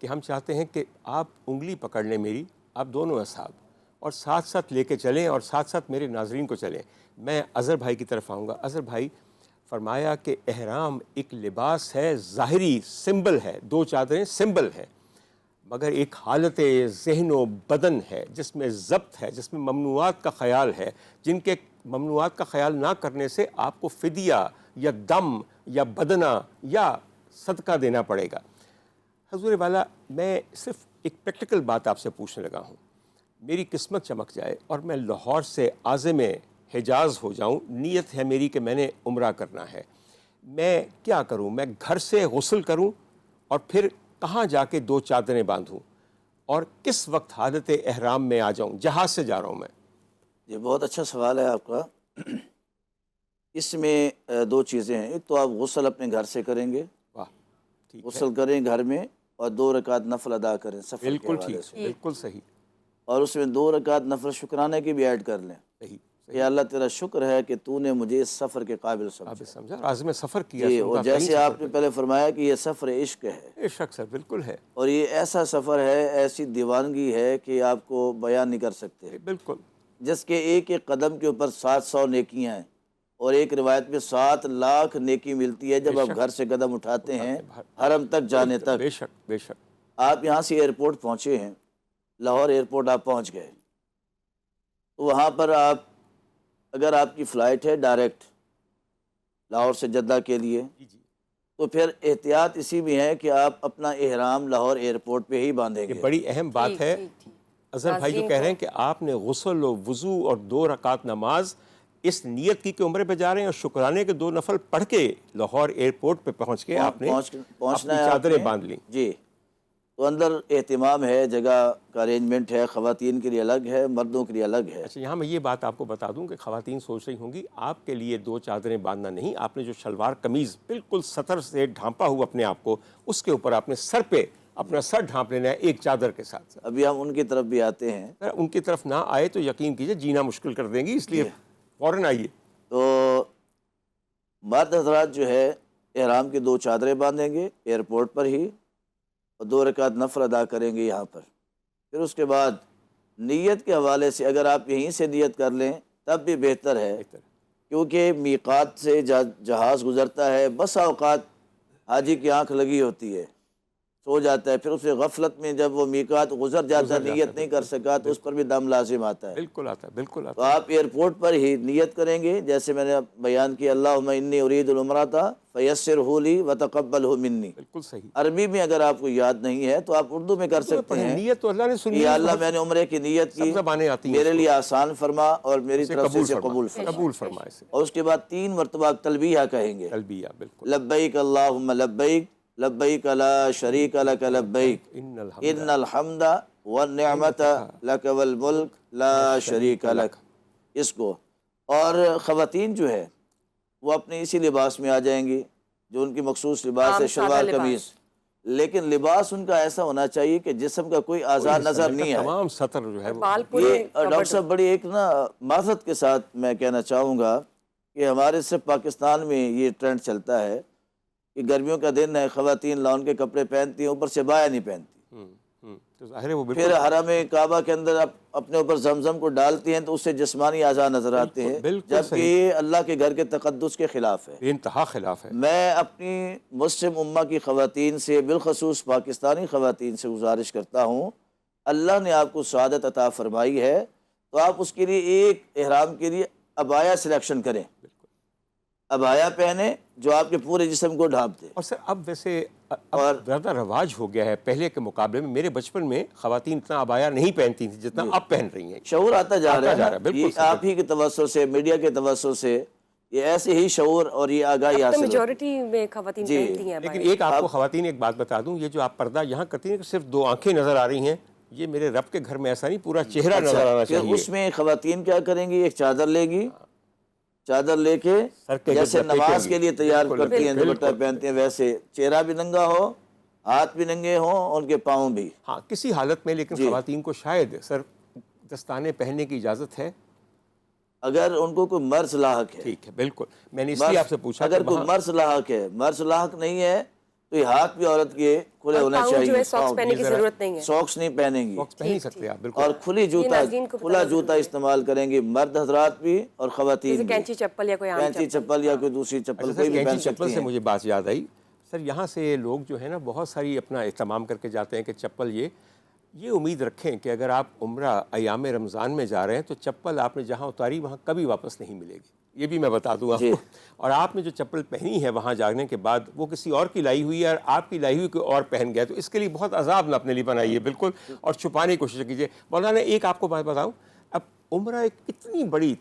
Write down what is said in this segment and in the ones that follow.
کہ ہم چاہتے ہیں کہ آپ انگلی پکڑ لیں میری، آپ دونوں اصحاب، اور ساتھ ساتھ لے کے چلیں اور ساتھ ساتھ میرے ناظرین کو چلیں۔ میں اظہر بھائی کی طرف آؤں گا۔ اظہر بھائی، فرمایا کہ احرام ایک لباس ہے، ظاہری سمبل ہے، دو چادریں سمبل ہے، مگر ایک حالت ذہن و بدن ہے جس میں ضبط ہے، جس میں ممنوعات کا خیال ہے، جن کے ممنوعات کا خیال نہ کرنے سے آپ کو فدیہ یا دم یا بدنہ یا صدقہ دینا پڑے گا۔ حضور والا، میں صرف ایک پریکٹیکل بات آپ سے پوچھنے لگا ہوں، میری قسمت چمک جائے اور میں لاہور سے عازم حجاز ہو جاؤں، نیت ہے میری کہ میں نے عمرہ کرنا ہے، میں کیا کروں؟ میں گھر سے غسل کروں اور پھر کہاں جا کے دو چادریں باندھوں، اور کس وقت حالت احرام میں آ جاؤں؟ جہاز سے جا رہا ہوں میں۔ یہ بہت اچھا سوال ہے آپ کا۔ اس میں دو چیزیں ہیں، ایک تو آپ غسل اپنے گھر سے کریں گے، واہ، ٹھیک ہے، غسل کریں گھر میں، اور 2 رکعت نفل ادا کریں سفر کے بالکل حوالے ٹھیک، سے، بالکل صحیح، اور اس میں 2 رکعت نفل شکرانے کی بھی ایڈ کر لیں صحیح کہ صحیح، اللہ تیرا شکر ہے کہ تو نے مجھے اس سفر کے قابل آپ سمجھا۔ سمجھا، عازم سفر کیا، جی، اور سمجھا ترین جیسے سفر آپ نے پہ۔ پہلے فرمایا کہ یہ سفر عشق ہے، بے شک سر، بالکل ہے، اور یہ ایسا سفر ہے، ایسی دیوانگی ہے کہ آپ کو بیان نہیں کر سکتے، بالکل، جس کے ایک ایک قدم کے اوپر 700 نیکیاں ہیں، اور ایک روایت میں 7 لاکھ نیکی ملتی ہے بے جب آپ شک، گھر سے قدم اٹھاتے ہیں اٹھاتے حرم تک جانے تک۔ بے شک بے شک، آپ یہاں سے ایئرپورٹ پہنچے ہیں، لاہور ایئرپورٹ آپ پہنچ گئے، تو وہاں پر آپ، اگر آپ کی فلائٹ ہے ڈائریکٹ لاہور سے جدہ کے لیے، جی جی، تو پھر احتیاط اسی میں ہے کہ آپ اپنا احرام لاہور ایئرپورٹ پہ ہی باندھیں یہ گے۔ بڑی اہم بات ہے۔ اظہر بھائی جو کہہ رہے ہیں کہ آپ نے غسل و وضو اور 2 رکعت نماز اس نیت کی کہ عمرے پہ جا رہے ہیں، اور شکرانے کے 2 نفل پڑھ کے لاہور ایئرپورٹ پہ پہنچ کے آپ نے پہنچنا اپنی ہے آپ چادریں نے، باندھ لیں۔ جی، تو اندر اہتمام ہے، جگہ کا ارینجمنٹ ہے، خواتین کے لیے الگ ہے، مردوں کے لیے الگ ہے۔ اچھا، یہاں میں یہ بات آپ کو بتا دوں کہ خواتین سوچ رہی ہوں گی آپ کے لیے 2 چادریں باندھنا نہیں، آپ نے جو شلوار قمیض بالکل سطر سے ڈھانپا ہوا اپنے آپ کو، اس کے اوپر آپ نے سر پہ اپنا سر ڈھانپ لینا ہے ایک چادر کے ساتھ ساتھ۔ ابھی ہم ان کی طرف بھی آتے ہیں۔ اگر ان کی طرف نہ آئے تو یقین کیجئے جینا مشکل کر دیں گی، اس لیے جی، فوراً آئیے۔ تو مرد حضرات جو ہے احرام کی 2 چادریں باندھیں گے ایئرپورٹ پر ہی، اور 2 رکعت نفل ادا کریں گے یہاں پر۔ پھر اس کے بعد نیت کے حوالے سے اگر آپ یہیں سے نیت کر لیں تب بھی بہتر ہے، بہتر، کیونکہ میقات سے جہاز گزرتا ہے، بس اوقات حاجی کی آنکھ لگی ہوتی ہے، سو جاتا ہے، پھر اسے غفلت میں جب وہ میقات گزر جاتا ہے، نیت نہیں کر سکا، تو اس پر بھی دم لازم آتا ہے۔ بالکل آتا ہے، بالکل تو آتا ہے، آپ ایئرپورٹ پر ہی نیت کریں گے، جیسے میں نے بیان کیا، اللہم انی ارید العمرۃ فیسرہ لی وتقبلہ منی۔ بالکل صحیح۔ عربی میں اگر آپ کو یاد نہیں ہے تو آپ اردو میں کر اردو میں سکتے پڑھیں، ہیں نیت تو اللہ نے کہ سنی یا ہے، اللہ میں نے عمرے کی نیت سب کی، زبانیں آتی ہیں میرے اس کو، لیے آسان فرما اور میری اسے طرف سے اسے فرما، قبول فرما۔ قبول فرما اسے، اور اس کے بعد 3 مرتبہ تلبیہ کہیں گے، تلبیہ، بالکل، لبیک اللہم لبیک، لبیک لا شریک لک لبیک، ان ان الحمد الحمد والنعمت لک والملک لا شریک لک، اس کو۔ اور خواتین جو ہے وہ اپنے اسی لباس میں آ جائیں گی جو ان کی مخصوص لباس ہے، شلوار قمیض، لیکن لباس ان کا ایسا ہونا چاہیے کہ جسم کا کوئی اعضاء نظر نہیں آئے۔ تمام سطر جو ہے وہ، یہ ڈاکٹر صاحب بڑی ایک معذرت کے ساتھ میں کہنا چاہوں گا کہ ہمارے صرف پاکستان میں یہ ٹرینڈ چلتا ہے کہ گرمیوں کا دن ہے، خواتین لان کے کپڑے پہنتی ہیں، اوپر سے بایا نہیں پہنتی، تو ظاہر ہے وہ پھر بالکل، حرم کعبہ کے اندر اپنے اوپر زمزم کو ڈالتی ہیں تو اس سے جسمانی اعضاء نظر آتے ہیں، بالکل جبکہ صحیح، یہ اللہ کے گھر کے تقدس کے خلاف ہے۔ بے انتہا خلاف ہے۔ میں اپنی مسلم امہ کی خواتین سے، بالخصوص پاکستانی خواتین سے گزارش کرتا ہوں، اللہ نے آپ کو سعادت عطا فرمائی ہے تو آپ اس کے لیے ایک احرام کے لیے عبایا سلیکشن کریں، عبایا پہنیں جو آپ کے پورے جسم کو ڈھانپ دے۔ اور سر اب ویسے اب زیادہ رواج ہو گیا ہے پہلے کے مقابلے میں، میرے بچپن میں خواتین اتنا عبایا نہیں پہنتی تھیں جتنا اب پہن رہی ہیں، شعور آتا جا رہا ہے نا، بالکل یہ آپ ہی کے توسط سے، میڈیا کے توسط سے یہ ایسے ہی شعور اور یہ آگاہی حاصل ہوتی ہے۔ میجورٹی میں خواتین پہنتی ہیں۔ لیکن ایک آپ کو خواتین ایک بات بتا دوں، یہ جو آپ پردہ یہاں کرتی ہیں کہ صرف 2 آنکھیں نظر آ رہی ہیں، یہ میرے رب کے گھر میں ایسا نہیں، پورا چہرہ نظر آنا پھر چاہیے۔ اس میں خواتین کیا کریں گی، ایک چادر لے گی، چادر لے کے جیسے نماز کے لیے تیار کرتی ہیں، دوپٹہ پہنتے ہیں، ویسے چہرہ بھی ننگا ہو، ہاتھ بھی ننگے ہوں، ان کے پاؤں بھی۔ ہاں کسی حالت میں لیکن خواتین کو شاید سر دستانے پہننے کی اجازت ہے، اگر ان کو کوئی مرض لاحق ہے، ٹھیک ہے، بالکل، میں نے اس لیے آپ سے پوچھا اگر کوئی مرض لاحق ہے، مرض لاحق نہیں ہے تو یہ ہاتھ بھی عورت کے کھلے ہونے پاؤں جو چاہیے، ہے ساکس پہننے کی ضرورت نہیں ہے. ساکس نہیں پہنیں گی، باکس پہن نہیں سکتے آپ بالکل. اور کھلی جوتا، ناظرین کو کھلا بتانا جوتا استعمال کریں گی مرد حضرات بھی اور خواتین جیسے بھی. کینچی چپل یا کوئی عام کینچی چپل یا کوئی دوسری چپل اچھا کوئی سر، بھی پہن کینچی چپل سکتی سے ہیں. مجھے بات یاد آئی سر، یہاں سے لوگ جو ہے نا بہت ساری اپنا اہتمام کر کے جاتے ہیں کہ چپل یہ امید رکھیں کہ اگر آپ عمرہ ایام رمضان میں جا رہے ہیں تو چپل آپ نے جہاں اتاری وہاں کبھی واپس نہیں ملے گی، یہ بھی میں بتا دوں آپ جی. کو. اور آپ نے جو چپل پہنی ہے وہاں جانے کے بعد وہ کسی اور کی لائی ہوئی ہے اور آپ کی لائی ہوئی کوئی اور پہن گیا، تو اس کے لیے بہت عذاب نہ اپنے لیے بنائیے بالکل، اور چھپانے کی کوشش کیجیے. مولانا ایک آپ کو بات بتاؤں، اب عمرہ ایک اتنی بڑی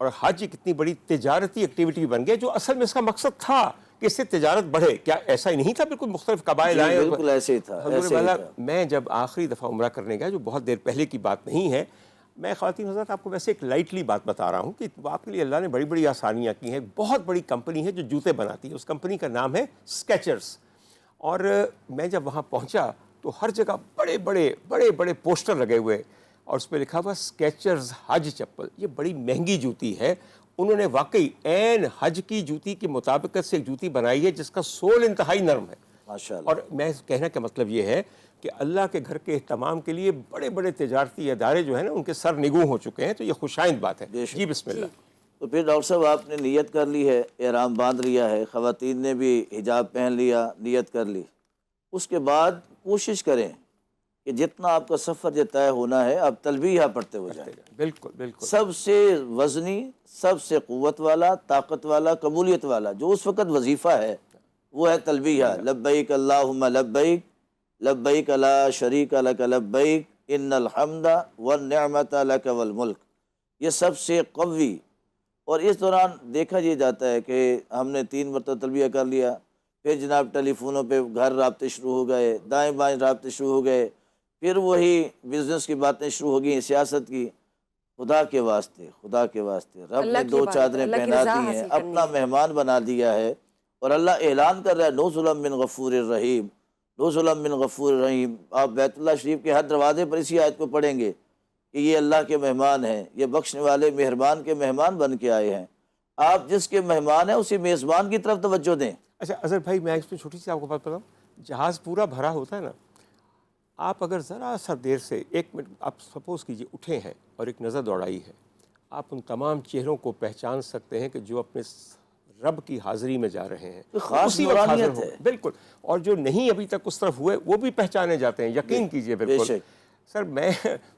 اور حج ایک اتنی بڑی تجارتی ایکٹیویٹی بن گئی جو اصل میں اس کا مقصد تھا کہ اس سے تجارت بڑھے، کیا ایسا ہی نہیں تھا؟ بالکل مختلف قبائل جی آئے. بالکل ایسے ہی تھا، حضور ایسے ہی والا تھا. میں جب آخری دفعہ عمرہ کرنے گیا جو بہت دیر پہلے کی بات نہیں ہے، میں خواتین حضرات آپ کو ویسے ایک لائٹلی بات بتا رہا ہوں کہ آپ کے لیے اللہ نے بڑی بڑی آسانیاں کی ہیں. بہت بڑی کمپنی ہے جو جوتے بناتی ہے، اس کمپنی کا نام ہے اسکیچرز. اور میں جب وہاں پہنچا تو ہر جگہ بڑے بڑے پوسٹر لگے ہوئے اور اس پہ لکھا ہوا اسکیچرز حج چپل. یہ بڑی مہنگی جوتی ہے، انہوں نے واقعی عین حج کی جوتی کی مطابقت سے ایک جوتی بنائی ہے جس کا سول انتہائی نرم ہے. ماشاء اللہ. اور میں کہنے کا مطلب یہ ہے کہ اللہ کے گھر کے اہتمام کے لیے بڑے بڑے تجارتی ادارے جو ہیں نا ان کے سر نگوں ہو چکے ہیں، تو یہ خوشائند بات ہے. جی بسم اللہ. تو پھر ڈاکٹر صاحب آپ نے نیت کر لی ہے، احرام باندھ لیا ہے، خواتین نے بھی حجاب پہن لیا، نیت کر لی. اس کے بعد کوشش کریں کہ جتنا آپ کا سفر جو طے ہونا ہے آپ تلبیہ پڑھتے ہو جائیں. بالکل بالکل. سب سے وزنی، سب سے قوت والا، طاقت والا، قبولیت والا جو اس وقت وظیفہ ہے وہ ہے تلبیہ. لبیک اللہم لبیک، لبیک لا شریک لک لبیک، ان الحمد والنعمت لک والملک. یہ سب سے قوی. اور اس دوران دیکھا یہ جاتا ہے کہ ہم نے 3 مرتبہ تلبیہ کر لیا، پھر جناب ٹیلی فونوں پہ گھر رابطے شروع ہو گئے، دائیں بائیں رابطے شروع ہو گئے، پھر وہی بزنس کی باتیں شروع ہو گئیں، سیاست کی. خدا کے واسطے، خدا کے واسطے رب نے 2 چادریں پہنا دی ہیں، اپنا مہمان بنا دیا ہے. اور اللہ اعلان کر رہا ہے نزلا من غفور الرحیم، نزلا من غفور الرحیم. آپ بیت اللہ شریف کے ہر دروازے پر اسی آیت کو پڑھیں گے کہ یہ اللہ کے مہمان ہیں، یہ بخشنے والے مہربان کے مہمان بن کے آئے ہیں. آپ جس کے مہمان ہیں اسی میزبان کی طرف توجہ دیں. اچھا اظہر بھائی، میں اس پہ چھوٹی سی آپ کو بات بتاؤں. جہاز پورا بھرا ہوتا ہے نا، آپ اگر ذرا سا دیر سے 1 منٹ آپ سپوز کیجئے اٹھے ہیں اور ایک نظر دوڑائی ہے، آپ ان تمام چہروں کو پہچان سکتے ہیں کہ جو اپنے رب کی حاضری میں جا رہے ہیں، خاص اسی وقت حاضر نورانیت ہو. ہے. بالکل. اور جو نہیں ابھی تک اس طرف ہوئے وہ بھی پہچانے جاتے ہیں، یقین کیجئے. بے بالکل. شک. سر میں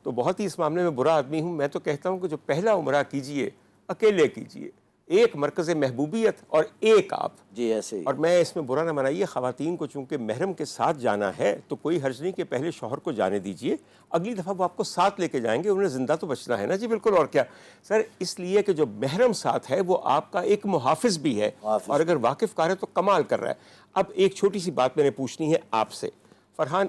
تو بہت ہی اس معاملے میں برا آدمی ہوں. میں تو کہتا ہوں کہ جو پہلا عمرہ کیجئے اکیلے کیجئے، ایک مرکز محبوبیت اور ایک آپ. جی ایسے ہی. اور میں اس میں برا نہ منائیے، خواتین کو چونکہ محرم کے ساتھ جانا ہے تو کوئی حرج نہیں کہ پہلے شوہر کو جانے دیجئے، اگلی دفعہ وہ آپ کو ساتھ لے کے جائیں گے، انہیں زندہ تو بچنا ہے نا. جی بالکل. اور کیا سر، اس لیے کہ جو محرم ساتھ ہے وہ آپ کا ایک محافظ بھی ہے، اور اگر واقف کار ہے تو کمال کر رہا ہے. اب ایک چھوٹی سی بات میں نے پوچھنی ہے آپ سے. فرحان،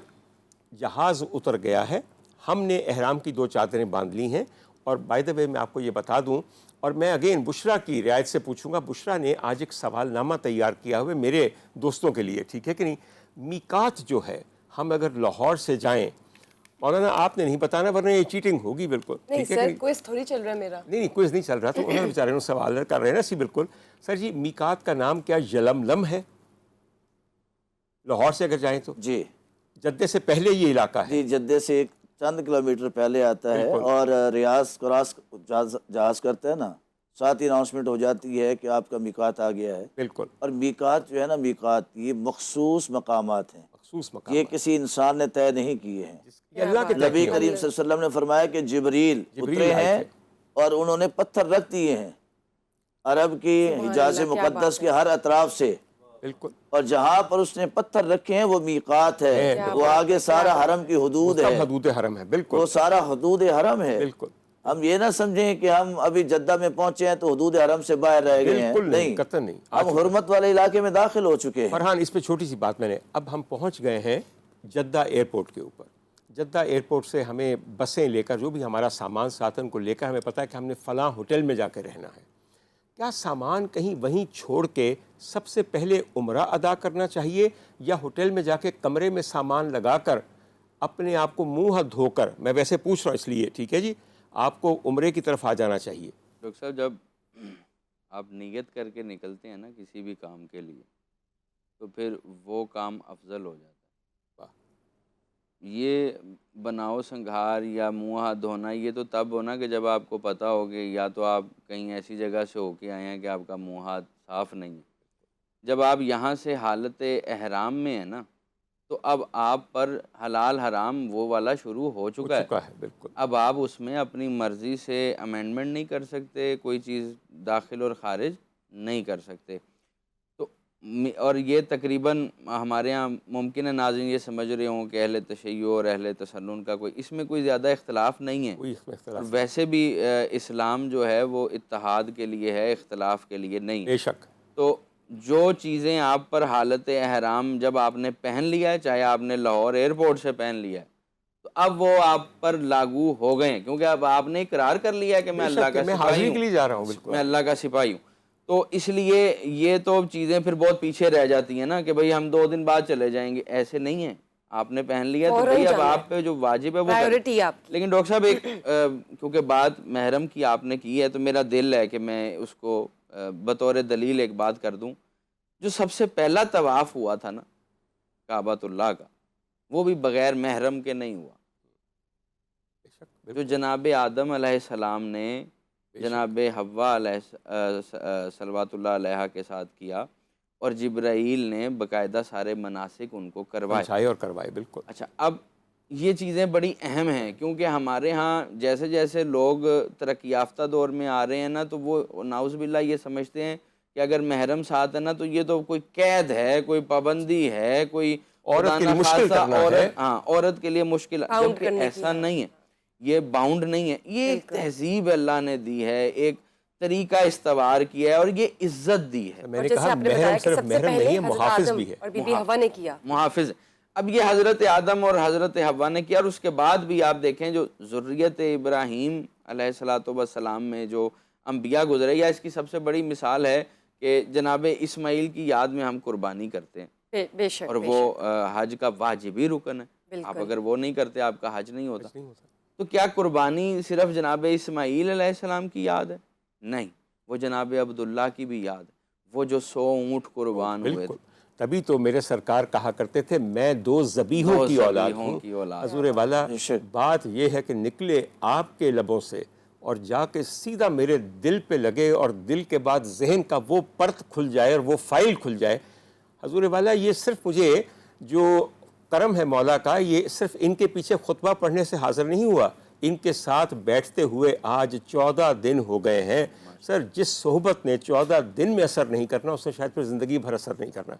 جہاز اتر گیا ہے، ہم نے احرام کی 2 چادریں باندھ لی ہیں. اور بائی دا وے میں آپ کو یہ بتا دوں، اور میں اگین بشرا کی رعایت سے پوچھوں گا. بشرا نے آج ایک سوال نامہ تیار کیا ہوئے میرے دوستوں کے لیے، ٹھیک ہے کہ نہیں. میقات جو ہے، ہم اگر لاہور سے جائیں، مولانا آپ نے نہیں بتانا ورنہ یہ چیٹنگ ہوگی. بالکل نہیں ٹھیک ہے. سر، کوئز تھوڑی چل رہا ہے میرا. نہیں کوئز نہیں چل رہا، تو انہوں نے بیچارے سوال کر رہے ہیں نا. سی بالکل. سر جی، میقات کا نام کیا یلملم ہے؟ لاہور سے اگر جائیں تو جی جدے سے پہلے یہ علاقہ ہے. جی جدے سے ایک چند کلومیٹر پہلے آتا ہے. اور ریاض کراس جہاز کرتا ہے نا، ساتھ ہی اناؤنسمنٹ ہو جاتی ہے کہ آپ کا میقات آ گیا ہے. بالکل. اور میقات جو ہے نا، میقات یہ مخصوص مقامات ہیں، مخصوص مقام. یہ کسی انسان نے طے نہیں کیے ہیں. یہ اللہ کے نبی کریم صلی اللہ علیہ وسلم نے فرمایا کہ جبریل اترے ہیں اور انہوں نے پتھر رکھ دیے ہیں عرب کی حجاز مقدس کے ہر اطراف سے. بالکل. اور جہاں پر اس نے پتھر رکھے ہیں وہ میقات ہے، وہ آگے سارا حرم کی حدود ہے، حدود حرم ہے. بالکل. وہ سارا حدود حرم ہے. بالکل. ہم یہ نہ سمجھیں کہ ہم ابھی جدہ میں پہنچے ہیں تو حدود حرم سے باہر رہ گئے ہیں. نہیں، قطعاً نہیں. ہم حرمت والے علاقے میں داخل ہو چکے ہیں. فرحان، اس پہ چھوٹی سی بات میں نے، اب ہم پہنچ گئے ہیں جدہ ایئرپورٹ کے اوپر. جدہ ایئرپورٹ سے ہمیں بسیں لے کر، جو بھی ہمارا سامان ساتھ کو لے کر، ہمیں پتہ ہے کہ ہم نے فلاں ہوٹل میں جا کے رہنا ہے. کیا سامان کہیں وہیں چھوڑ کے سب سے پہلے عمرہ ادا کرنا چاہیے، یا ہوٹل میں جا کے کمرے میں سامان لگا کر اپنے آپ کو منہ ہاتھ دھو کر، میں ویسے پوچھ رہا ہوں اس لیے، ٹھیک ہے جی، آپ کو عمرے کی طرف آ جانا چاہیے؟ ڈاکٹر صاحب، جب آپ نیت کر کے نکلتے ہیں نا کسی بھی کام کے لیے، تو پھر وہ کام افضل ہو جاتا ہے۔ واہ۔ یہ بناؤ سنگھار یا منہ ہاتھ دھونا یہ تو تب ہونا کہ جب آپ کو پتہ ہو کہ یا تو آپ کہیں ایسی جگہ سے ہو کے آئے ہیں کہ آپ کا منہ ہاتھ صاف نہیں ہے۔ جب آپ یہاں سے حالت احرام میں ہیں نا تو اب آپ پر حلال حرام وہ والا شروع ہو چکا ہے۔ بالکل۔ اب آپ اس میں اپنی مرضی سے امینڈمنٹ نہیں کر سکتے، کوئی چیز داخل اور خارج نہیں کر سکتے۔ تو اور یہ تقریباً ہمارے ہاں ممکن ہے ناظرین یہ سمجھ رہے ہوں کہ اہل تشیع اور اہل تسنن کا اس میں کوئی زیادہ اختلاف نہیں ہے، کوئی اس میں اور اختلاف ویسے بھی اسلام جو ہے وہ اتحاد کے لیے ہے، اختلاف کے لیے نہیں۔ بے شک۔ تو جو چیزیں آپ پر حالت احرام جب آپ نے پہن لیا ہے، چاہے آپ نے لاہور ایئرپورٹ سے پہن لیا ہے، تو اب وہ آپ پر لاگو ہو گئے ہیں، کیونکہ اب آپ نے اقرار کر لیا ہے کہ میں اللہ کا میں سپاہی حاضری ہوں، کے لیے جا رہا ہوں، بالکل میں اللہ کا سپاہی ہوں۔ تو اس لیے یہ تو چیزیں پھر بہت پیچھے رہ جاتی ہیں نا کہ بھئی ہم 2 دن بعد چلے جائیں گے، ایسے نہیں ہیں۔ آپ نے پہن لیا تو فوراً بھئی اب جانا ہے، آپ پہ جو واجب ہے وہ پرائیورٹی ہے آپ کی۔ لیکن ڈاکٹر صاحب ایک کیونکہ بات محرم کی آپ نے کی ہے تو میرا دل ہے کہ میں اس کو بطور دلیل ایک بات کر دوں۔ جو سب سے پہلا طواف ہوا تھا نا کعبۃ اللہ کا، وہ بھی بغیر محرم کے نہیں ہوا۔ بے شک، جو جناب آدم علیہ السلام نے جناب حوا علیہ صلوات اللہ علیہ کے ساتھ کیا، اور جبرائیل نے باقاعدہ سارے مناسک ان کو کروائے۔ سمجھائے اور کروائے، بالکل۔ اچھا، اب یہ چیزیں بڑی اہم ہیں کیونکہ ہمارے ہاں جیسے جیسے لوگ ترقی یافتہ دور میں آ رہے ہیں نا تو وہ نعوذ باللہ یہ سمجھتے ہیں کہ اگر محرم ساتھ ہے نا تو یہ تو کوئی قید ہے، کوئی پابندی ہے، کوئی عورت کے لیے مشکل کرنا ہے۔ ہاں، عورت کے لیے مشکل، باؤنڈ جبکہ کرنے کی ایسا نہیں ہے، یہ باؤنڈ نہیں ہے، یہ ایک تہذیب اللہ نے دی ہے، ایک طریقہ استوار کیا ہے اور یہ عزت دی ہے۔ میں نے کہا محرم صرف محرم نہیں ہے، محافظ بھی ہے۔ اور بی بی حوا نے کیا۔ محافظ۔ اب یہ حضرت آدم اور حضرت حوا نے کیا، اور اس کے بعد بھی آپ دیکھیں جو ذریت ابراہیم علیہ السلام میں جو انبیاء گزرے، یا اس کی سب سے بڑی مثال ہے کہ جناب اسماعیل کی یاد میں ہم قربانی کرتے ہیں، بے شک، اور وہ حج کا واجبی رکن ہے، آپ اگر وہ نہیں کرتے آپ کا حج نہیں ہوتا۔ تو کیا قربانی صرف جناب اسماعیل علیہ السلام کی یاد ہے؟ نہیں، وہ جناب عبداللہ کی بھی یاد ہے، وہ جو 100 اونٹ قربان ہوئے تھے۔ تبھی تو میرے سرکار کہا کرتے تھے میں 2 ذبیحوں کی اولاد ہوں۔ حضور والا بات یہ ہے کہ نکلے آپ کے لبوں سے اور جا کے سیدھا میرے دل پہ لگے، اور دل کے بعد ذہن کا وہ پرت کھل جائے اور وہ فائل کھل جائے۔ حضور والا یہ صرف مجھے جو کرم ہے مولا کا، یہ صرف ان کے پیچھے خطبہ پڑھنے سے حاضر نہیں ہوا، ان کے ساتھ بیٹھتے ہوئے آج 14 دن ہو گئے ہیں۔ سر، جس صحبت نے 14 دن میں اثر نہیں کرنا، اس نے شاید پھر زندگی بھر اثر نہیں کرنا۔